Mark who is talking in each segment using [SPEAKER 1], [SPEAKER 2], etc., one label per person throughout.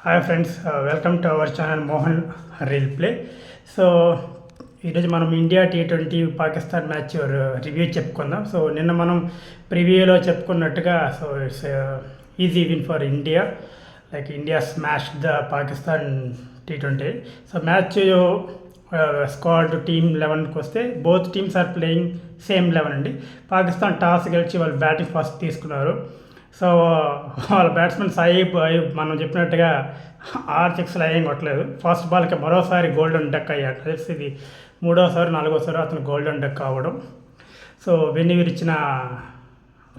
[SPEAKER 1] Hi friends, welcome to our channel Mohan Reel Play. So ఈరోజు మనం India T20 Pakistan match review చెప్పుకుందాం. So నిన్న మనం ప్రివ్యూలో చెప్పుకున్నట్టుగా so it's easy win for India, like India smash the Pakistan T20. So match squad team 11కి వస్తే both teams are playing same 11 అండి. పాకిస్తాన్ టాస్ గెలిచి వాళ్ళు బ్యాటింగ్ ఫస్ట్ తీసుకున్నారు. సో వాళ్ళ బ్యాట్స్మెన్ సాయిబ్ మనం చెప్పినట్టుగా 6 ఏం కొట్టలేదు. ఫస్ట్ బాల్కి మరోసారి గోల్డెన్ డక్ అయ్యాడు. తెలిసి ఇది 3వ 4వ అతను గోల్డెన్ డక్ అవ్వడం. సో వెన్నివిరిచిన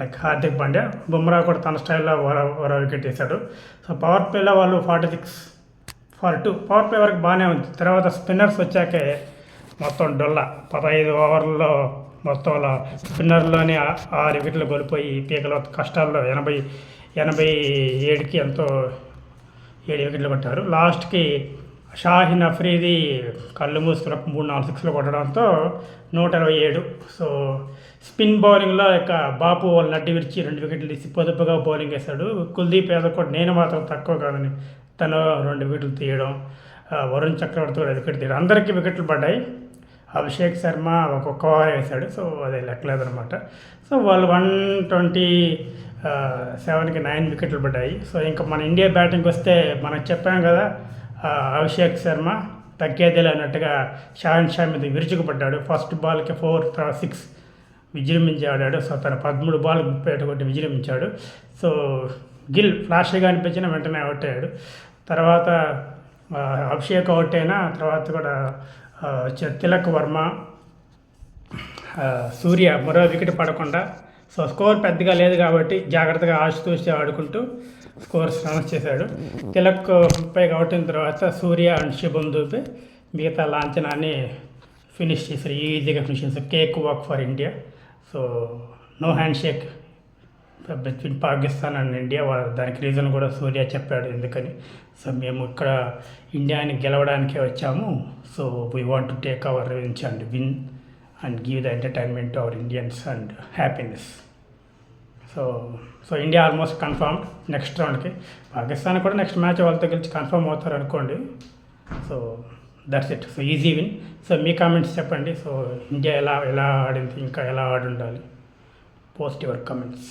[SPEAKER 1] లైక్ హార్దిక్ పాండ్యా, బుమ్రా కూడా తన స్టైల్లో ఒక వికెట్ వేశాడు. సో పవర్ ప్లేలో వాళ్ళు 46-42 పవర్ ప్లే వరకు బాగానే ఉంది. తర్వాత స్పిన్నర్స్ వచ్చాకే మొత్తం డొల్ల 15 ఓవర్లలో మొత్తం స్పిన్నర్లోనే 6 వికెట్లు కోల్పోయి పీకలో కష్టాల్లో 87కి ఎంతో 7 వికెట్లు కొట్టారు. లాస్ట్కి షాహిన్ అఫ్రీది కళ్ళు మూసుకున్న 3-4 సిక్స్లు కొట్టడంతో 127. సో స్పిన్ బౌలింగ్లో ఇక బాపు వాళ్ళు నడ్డి విరిచి 2 వికెట్లు తీసి పొదుపుగా బౌలింగ్ వేశాడు. కుల్దీప్ యాదవ్ కూడా నేను మాత్రం తక్కువ కాదని తను 2 వికెట్లు తీయడం, వరుణ్ చక్రవర్తి కూడా వికెట్ తీయడం, అందరికీ వికెట్లు పడ్డాయి. అభిషేక్ శర్మ ఒక్కొక్క ఓవర్ వేశాడు. సో అది లెక్కలేదనమాట. సో వాళ్ళు 127కి 9 వికెట్లు పడ్డాయి. సో ఇంకా మన ఇండియా బ్యాటింగ్కి వస్తే మనం చెప్పాం కదా, అభిషేక్ శర్మ తగ్గేదేలే అన్నట్టుగా షాహిన్ షా మీద విరుచుకుపడ్డాడు. ఫస్ట్ బాల్కి 4-6 విజృంభించి ఆడాడు. సో తన 13 బాల్ 31 కొట్టి విజృంభించాడు. సో గిల్ ఫ్లాషీగా అనిపించిన వెంటనే అవుట్ అయ్యాడు. తర్వాత అభిషేక్ అవుట్ అయినా తర్వాత కూడా తిలక్ వర్మ, సూర్య మరో వికెట్ పడకుండా, సో స్కోర్ పెద్దగా లేదు కాబట్టి జాగ్రత్తగా ఆశతూసి ఆడుకుంటూ స్కోర్స్ రన్స్ చేశాడు. తిలక్ పైకి అవుట్ అయిన తర్వాత సూర్య అండ్ శుభం దూబే మిగతా లాంఛనాన్ని ఫినిష్ చేశారు. ఈజీగా ఫినిష్ చేశారు. Cake walk for India. So no hand shake between Pakistan and India. దానికి రీజన్ కూడా సూర్య చెప్పాడు ఎందుకని. సో మేము ఇక్కడ ఇండియాని గెలవడానికే వచ్చాము. So we want to take our revenge and win and give the entertainment to our Indians and happiness. So India almost confirmed next రౌండ్కి. పాకిస్తాన్ కూడా నెక్స్ట్ మ్యాచ్ వాళ్ళతో గెలిచి కన్ఫర్మ్ అవుతారు అనుకోండి. So that's it. So easy win. So మీ comments చెప్పండి. So India ఎలా ఆడింది, ఇంకా ఎలా ఆడి ఉండాలి. Post your comments.